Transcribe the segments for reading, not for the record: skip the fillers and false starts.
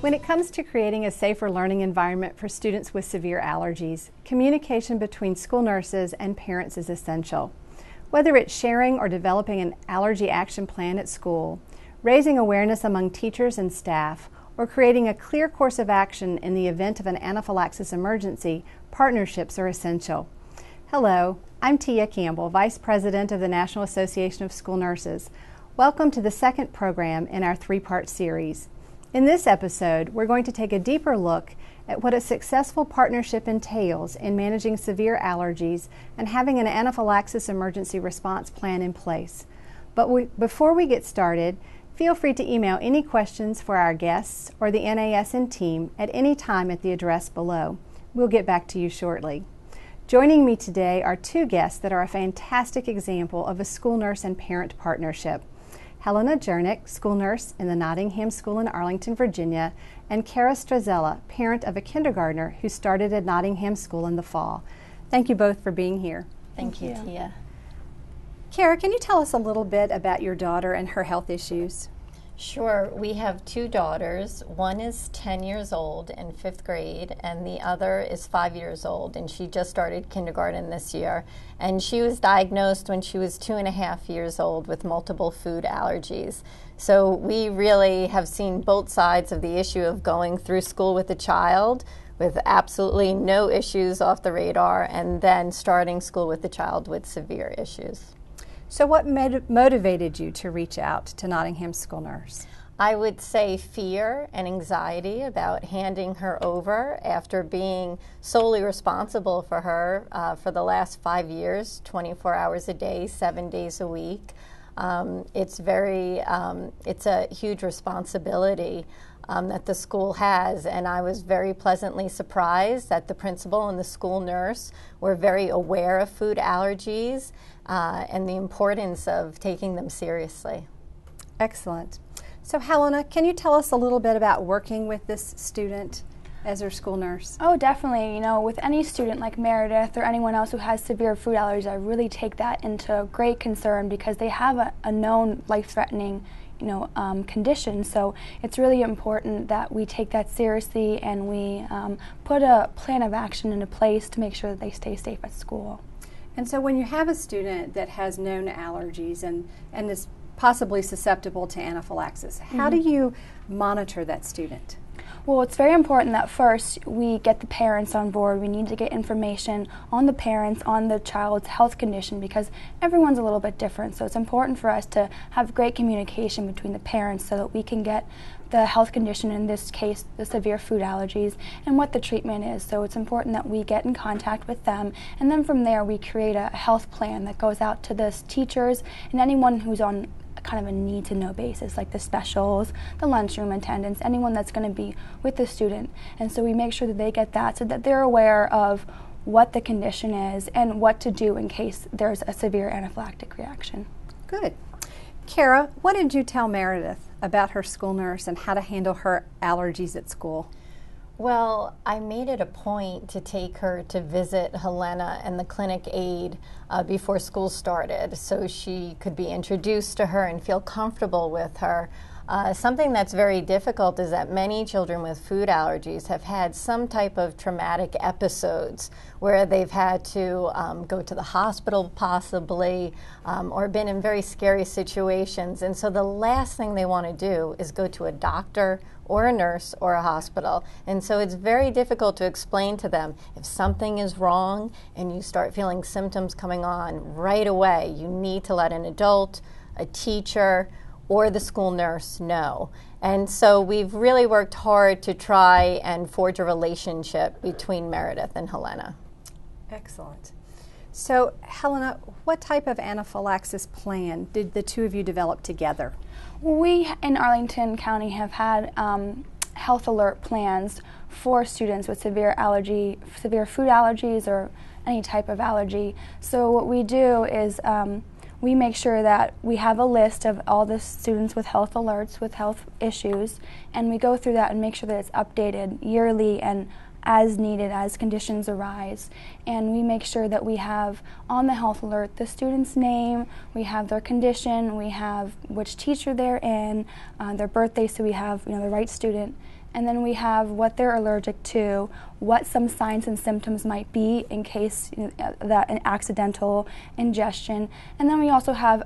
When it comes to creating a safer learning environment for students with severe allergies, communication between school nurses and parents is essential. Whether it's sharing or developing an allergy action plan at school, raising awareness among teachers and staff, or creating a clear course of action in the event of an anaphylaxis emergency, partnerships are essential. Hello, I'm Tia Campbell, Vice President of the National Association of School Nurses. Welcome to the second program in our three-part series. In this episode, we're going to take a deeper look at what a successful partnership entails in managing severe allergies and having an anaphylaxis emergency response plan in place. But before we get started, feel free to email any questions for our guests or the NASN team at any time at the address below. We'll get back to you shortly. Joining me today are two guests that are a fantastic example of a school nurse and parent partnership. Helena Jernick, school nurse in the Nottingham School in Arlington, Virginia, and Kara Strazella, parent of a kindergartner who started at Nottingham School in the fall. Thank you both for being here. Thank you, Tia. Kara, can you tell us a little bit about your daughter and her health issues? Sure. We have two daughters. One is 10 years old in 5th grade, and the other is 5 years old, and she just started kindergarten this year. And she was diagnosed when she was 2.5 years old with multiple food allergies. So we really have seen both sides of the issue of going through school with a child with absolutely no issues off the radar, and then starting school with a child with severe issues. So what motivated you to reach out to Nottingham School Nurse? I would say fear and anxiety about handing her over after being solely responsible for her for the last 5 years, 24 hours a day, 7 days a week. It's a huge responsibility that the school has, and I was very pleasantly surprised that the principal and the school nurse were very aware of food allergies and the importance of taking them seriously. Excellent. So Helena, can you tell us a little bit about working with this student as her school nurse? Oh, definitely. You know, with any student like Meredith or anyone else who has severe food allergies, I really take that into great concern because they have a known life-threatening condition. So it's really important that we take that seriously and we put a plan of action into place to make sure that they stay safe at school. And so when you have a student that has known allergies and is possibly susceptible to anaphylaxis, how do you monitor that student? Well, it's very important that first we get the parents on board. We need to get information on the parents, on the child's health condition, because everyone's a little bit different. So it's important for us to have great communication between the parents so that we can get the health condition, in this case the severe food allergies, and what the treatment is. So it's important that we get in contact with them, and then from there we create a health plan that goes out to the teachers and anyone who's on kind of a need-to-know basis, like the specials, the lunchroom attendants, anyone that's going to be with the student. And so we make sure that they get that so that they're aware of what the condition is and what to do in case there's a severe anaphylactic reaction. Good. Kara, what did you tell Meredith about her school nurse and how to handle her allergies at school? Well, I made it a point to take her to visit Helena and the clinic aide before school started so she could be introduced to her and feel comfortable with her. Something that's very difficult is that many children with food allergies have had some type of traumatic episodes where they've had to go to the hospital possibly or been in very scary situations. And so the last thing they want to do is go to a doctor or a nurse or a hospital. And so it's very difficult to explain to them if something is wrong and you start feeling symptoms coming on right away, you need to let an adult, a teacher, or the school nurse know. And so we've really worked hard to try and forge a relationship between Meredith and Helena. Excellent. So Helena, what type of anaphylaxis plan did the two of you develop together? We in Arlington County have had health alert plans for students with severe food allergies or any type of allergy. So what we do is we make sure that we have a list of all the students with health alerts, with health issues, and we go through that and make sure that it's updated yearly and as needed as conditions arise. And we make sure that we have on the health alert the student's name, we have their condition, we have which teacher they're in, their birthday, so we have the right student, and then we have what they're allergic to, what some signs and symptoms might be in case that an accidental ingestion, and then we also have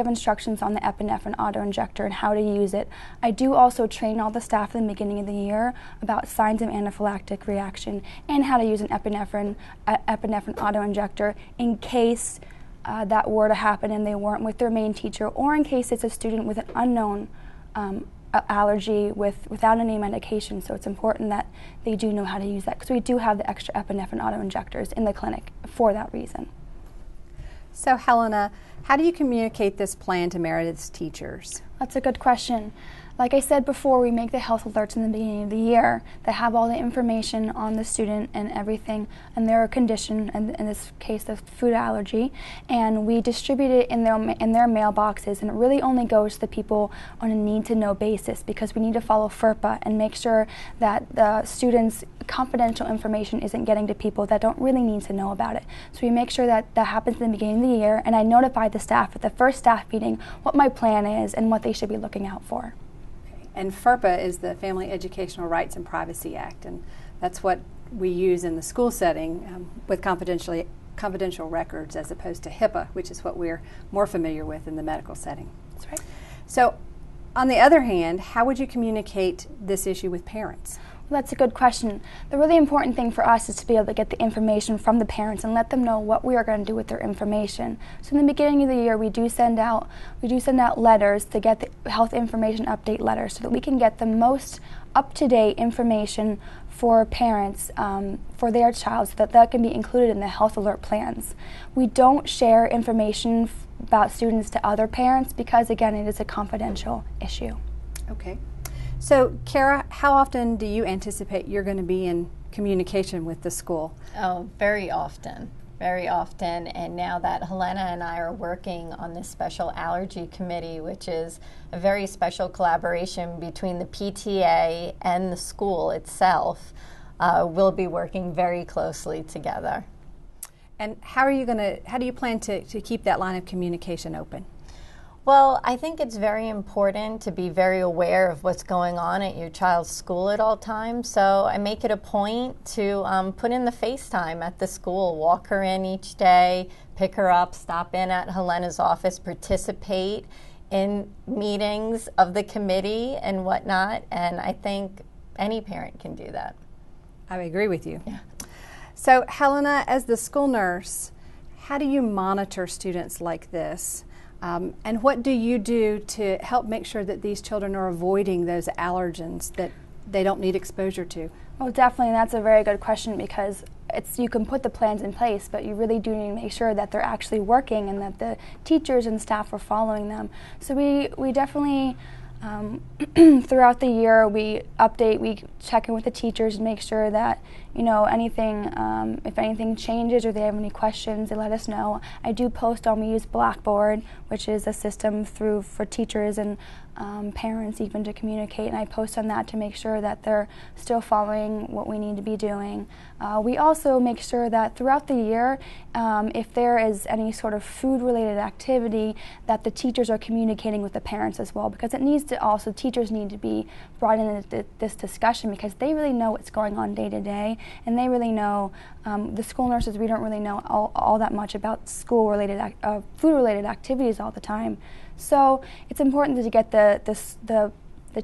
instructions on the epinephrine autoinjector and how to use it. I do also train all the staff in the beginning of the year about signs of anaphylactic reaction and how to use an epinephrine autoinjector in case that were to happen and they weren't with their main teacher, or in case it's a student with an unknown allergy without any medication. So it's important that they do know how to use that, because we do have the extra epinephrine autoinjectors in the clinic for that reason. So Helena, how do you communicate this plan to Meredith's teachers? That's a good question. Like I said before, we make the health alerts in the beginning of the year that have all the information on the student and everything and their condition, and in this case the food allergy, and we distribute it in their mailboxes, and it really only goes to the people on a need-to-know basis, because we need to follow FERPA and make sure that the students' confidential information isn't getting to people that don't really need to know about it. So we make sure that that happens in the beginning of the year, and I notify the staff at the first staff meeting what my plan is and what they should be looking out for. And FERPA is the Family Educational Rights and Privacy Act, and that's what we use in the school setting with confidential records, as opposed to HIPAA, which is what we're more familiar with in the medical setting. That's right. So, on the other hand, how would you communicate this issue with parents? Well, that's a good question. The really important thing for us is to be able to get the information from the parents and let them know what we are going to do with their information. So in the beginning of the year, we do send out letters to get the health information update letters, so that we can get the most up-to-date information for parents for their child, so that can be included in the health alert plans. We don't share information about students to other parents because, again, it is a confidential issue. Okay. So, Kara, how often do you anticipate you're going to be in communication with the school? Oh, very often. Very often. And now that Helena and I are working on this special allergy committee, which is a very special collaboration between the PTA and the school itself, we'll be working very closely together. And how do you plan to keep that line of communication open? Well, I think it's very important to be very aware of what's going on at your child's school at all times. So I make it a point to put in the FaceTime at the school, walk her in each day, pick her up, stop in at Helena's office, participate in meetings of the committee and whatnot. And I think any parent can do that. I agree with you. Yeah. So Helena, as the school nurse, how do you monitor students like this? And what do you do to help make sure that these children are avoiding those allergens that they don't need exposure to? Well, definitely, that's a very good question, because you can put the plans in place, but you really do need to make sure that they're actually working and that the teachers and staff are following them. So we definitely, throughout the year, we check in with the teachers and make sure that, if anything changes or they have any questions, they let us know. I do post we use Blackboard, which is a system for teachers and parents even to communicate, and I post on that to make sure that they're still following what we need to be doing. We also make sure that throughout the year, if there is any sort of food-related activity, that the teachers are communicating with the parents as well, because teachers need to be brought into this discussion, because they really know what's going on day to day, and they really know, the school nurses, we don't really know all that much about school-related, food-related activities all the time. So it's important to get the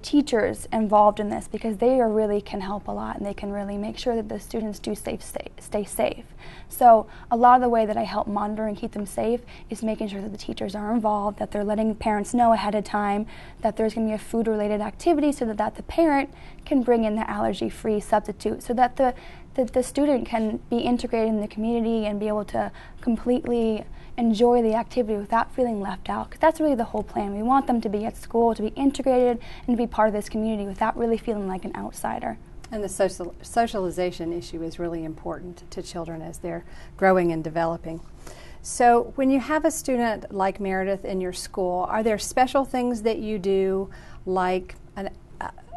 teachers involved in this, because they really can help a lot, and they can really make sure that the students do stay safe. So a lot of the way that I help monitor and keep them safe is making sure that the teachers are involved, that they're letting parents know ahead of time that there's going to be a food-related activity, so that the parent can bring in the allergy-free substitute, so that the student can be integrated in the community and be able to completely enjoy the activity without feeling left out, because that's really the whole plan. We want them to be at school, to be integrated, and to be part of this community without really feeling like an outsider. And the socialization issue is really important to children as they're growing and developing. So when you have a student like Meredith in your school, are there special things that you do, like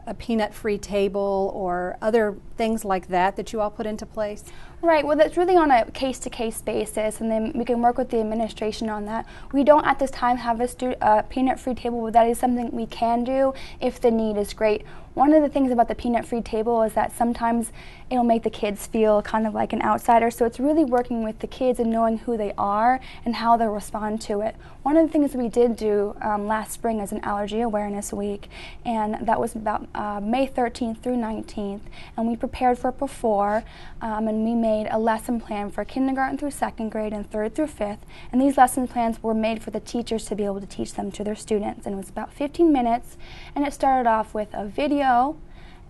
a peanut-free table or other things like that you all put into place? Right, well that's really on a case-to-case basis, and then we can work with the administration on that. We don't at this time have a peanut-free table, but that is something we can do if the need is great. One of the things about the peanut-free table is that sometimes it'll make the kids feel kind of like an outsider, so it's really working with the kids and knowing who they are and how they'll respond to it. One of the things we did do last spring is an allergy awareness week, and that was about May 13th through 19th, and we prepared for it before, and we made a lesson plan for kindergarten through second grade and third through fifth, and these lesson plans were made for the teachers to be able to teach them to their students, and it was about 15 minutes, and it started off with a video,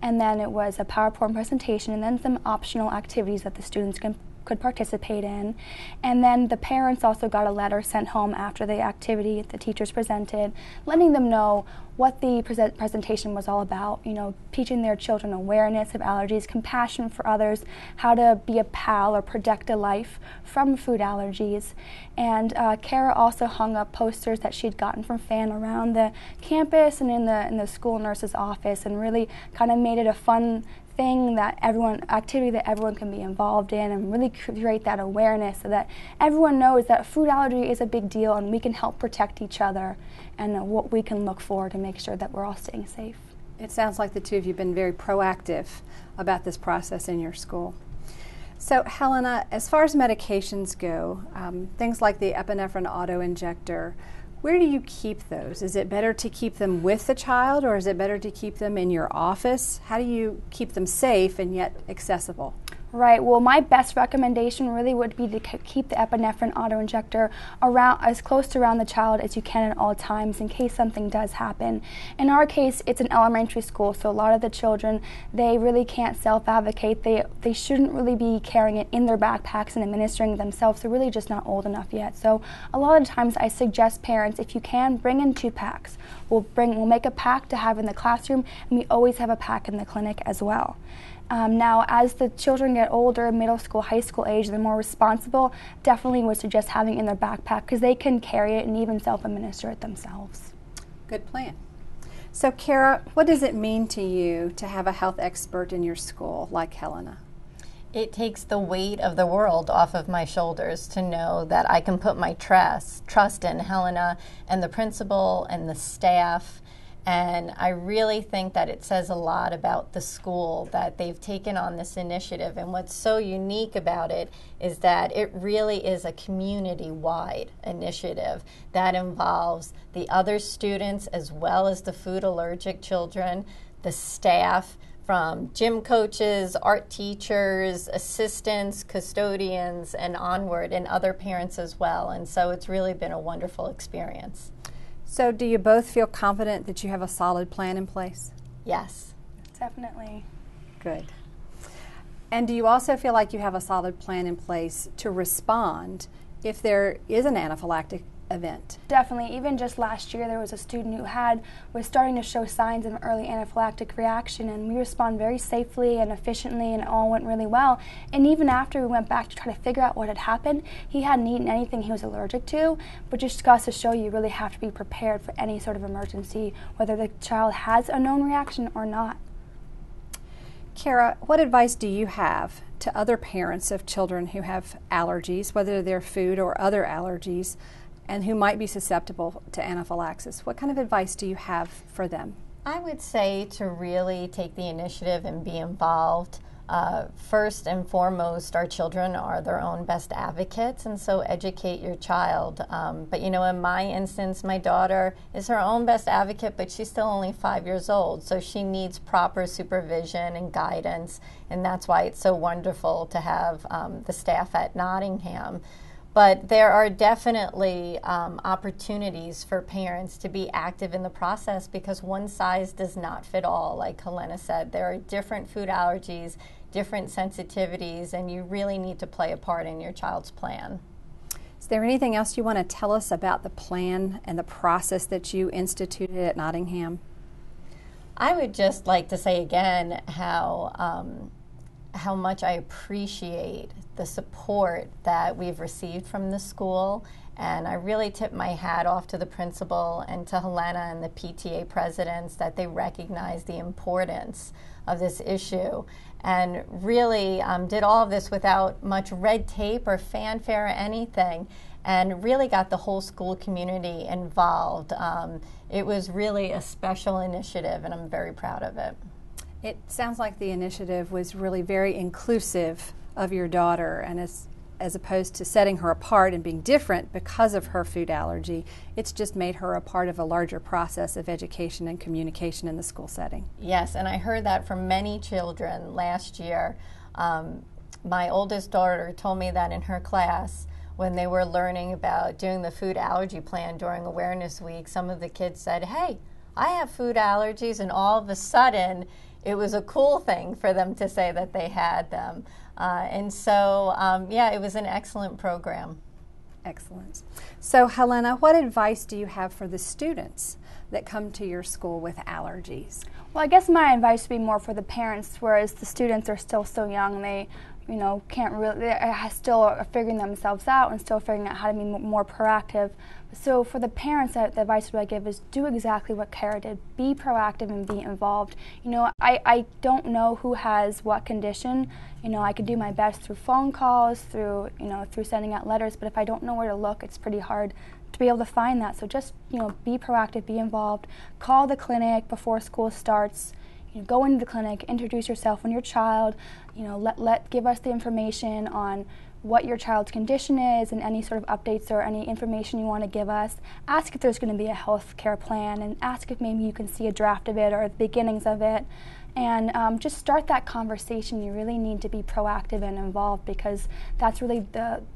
and then it was a PowerPoint presentation, and then some optional activities that the students could participate in. And then the parents also got a letter sent home after the activity the teachers presented, letting them know what the presentation was all about, you know, teaching their children awareness of allergies, compassion for others, how to be a pal or protect a life from food allergies. And Kara also hung up posters that she'd gotten from FAN around the campus and in the school nurse's office, and really kind of made it a fun activity that everyone can be involved in, and really create that awareness so that everyone knows that food allergy is a big deal and we can help protect each other, and what we can look for to make sure that we're all staying safe. It sounds like the two of you have been very proactive about this process in your school. So Helena, as far as medications go, things like the epinephrine auto-injector, where do you keep those? Is it better to keep them with the child, or is it better to keep them in your office? How do you keep them safe and yet accessible? Right, well my best recommendation really would be to keep the epinephrine auto-injector as close to around the child as you can at all times in case something does happen. In our case, it's an elementary school, so a lot of the children, they really can't self-advocate. They shouldn't really be carrying it in their backpacks and administering it themselves. They're really just not old enough yet. So a lot of times I suggest parents, if you can, bring in 2 packs. We'll make a pack to have in the classroom, and we always have a pack in the clinic as well. Now, as the children get older, middle school, high school age, they're more responsible, definitely would suggest having it in their backpack because they can carry it and even self-administer it themselves. Good plan. So Kara, what does it mean to you to have a health expert in your school like Helena? It takes the weight of the world off of my shoulders to know that I can put my trust in Helena and the principal and the staff. And I really think that it says a lot about the school that they've taken on this initiative. And what's so unique about it is that it really is a community-wide initiative that involves the other students as well as the food allergic children, the staff, from gym coaches, art teachers, assistants, custodians, and onward, and other parents as well. And so it's really been a wonderful experience. So do you both feel confident that you have a solid plan in place? Yes. Definitely. Good. And do you also feel like you have a solid plan in place to respond if there is an anaphylactic event? Definitely. Even just last year there was a student who was starting to show signs of an early anaphylactic reaction, and we responded very safely and efficiently, and it all went really well. And even after we went back to try to figure out what had happened, he hadn't eaten anything he was allergic to, but just goes to show you really have to be prepared for any sort of emergency, whether the child has a known reaction or not. Kara, what advice do you have to other parents of children who have allergies, whether they're food or other allergies, and who might be susceptible to anaphylaxis? What kind of advice do you have for them? I would say to really take the initiative and be involved. First and foremost, our children are their own best advocates, and so educate your child. But you know, in my instance, my daughter is her own best advocate, but she's still only 5 years old, so she needs proper supervision and guidance, and that's why it's so wonderful to have the staff at Nottingham. But there are definitely opportunities for parents to be active in the process, because one size does not fit all. Like Helena said, there are different food allergies, different sensitivities, and you really need to play a part in your child's plan. Is there anything else you want to tell us about the plan and the process that you instituted at Nottingham? I would just like to say again how much I appreciate the support that we've received from the school, And I really tip my hat off to the principal and to Helena and the PTA presidents that they recognize the importance of this issue and really did all of this without much red tape or fanfare or anything, and really got the whole school community involved. It was really a special initiative, and I'm very proud of it. It sounds like the initiative was really very inclusive of your daughter, and as opposed to setting her apart and being different because of her food allergy, it's just made her a part of a larger process of education and communication in the school setting. Yes, and I heard that from many children last year. My oldest daughter told me that in her class, when they were learning about doing the food allergy plan during Awareness Week, some of the kids said, "Hey, I have food allergies," and all of a sudden it was a cool thing for them to say that they had them. Yeah, it was an excellent program. Excellent. So, Helena, what advice do you have for the students that come to your school with allergies? Well, I guess my advice would be more for the parents, whereas the students are still so young. They can't really, they're still figuring themselves out and still figuring out how to be more proactive. So for the parents, the advice I give is do exactly what Kara did. Be proactive and be involved. I don't know who has what condition. I could do my best through phone calls, through sending out letters, but if I don't know where to look, it's pretty hard to be able to find that. So just, be proactive, be involved. Call the clinic before school starts. Go into the clinic, introduce yourself and your child, give us the information on what your child's condition is and any sort of updates or any information you want to give us. Ask if there's going to be a health care plan, and ask if maybe you can see a draft of it or the beginnings of it. And just start that conversation. You really need to be proactive and involved, because that's really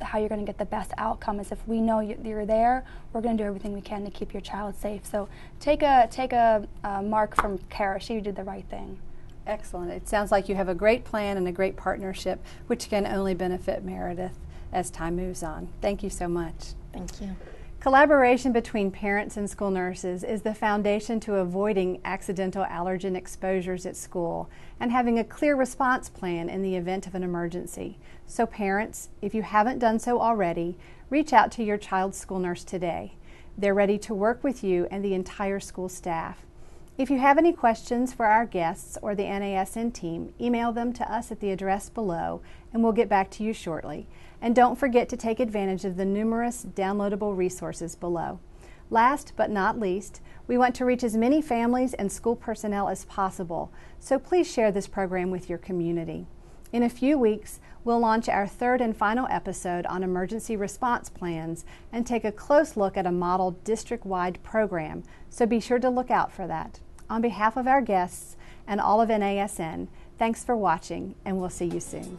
how you're going to get the best outcome. Is if we know you're there, we're going to do everything we can to keep your child safe. So take a mark from Kara. She did the right thing. Excellent. It sounds like you have a great plan and a great partnership, which can only benefit Meredith as time moves on. Thank you so much. Thank you. Collaboration between parents and school nurses is the foundation to avoiding accidental allergen exposures at school and having a clear response plan in the event of an emergency. So parents, if you haven't done so already, reach out to your child's school nurse today. They're ready to work with you and the entire school staff. If you have any questions for our guests or the NASN team, email them to us at the address below, and we'll get back to you shortly. And don't forget to take advantage of the numerous downloadable resources below. Last but not least, we want to reach as many families and school personnel as possible, so please share this program with your community. In a few weeks, we'll launch our third and final episode on emergency response plans and take a close look at a model district-wide program, so be sure to look out for that. On behalf of our guests and all of NASN, thanks for watching, and we'll see you soon.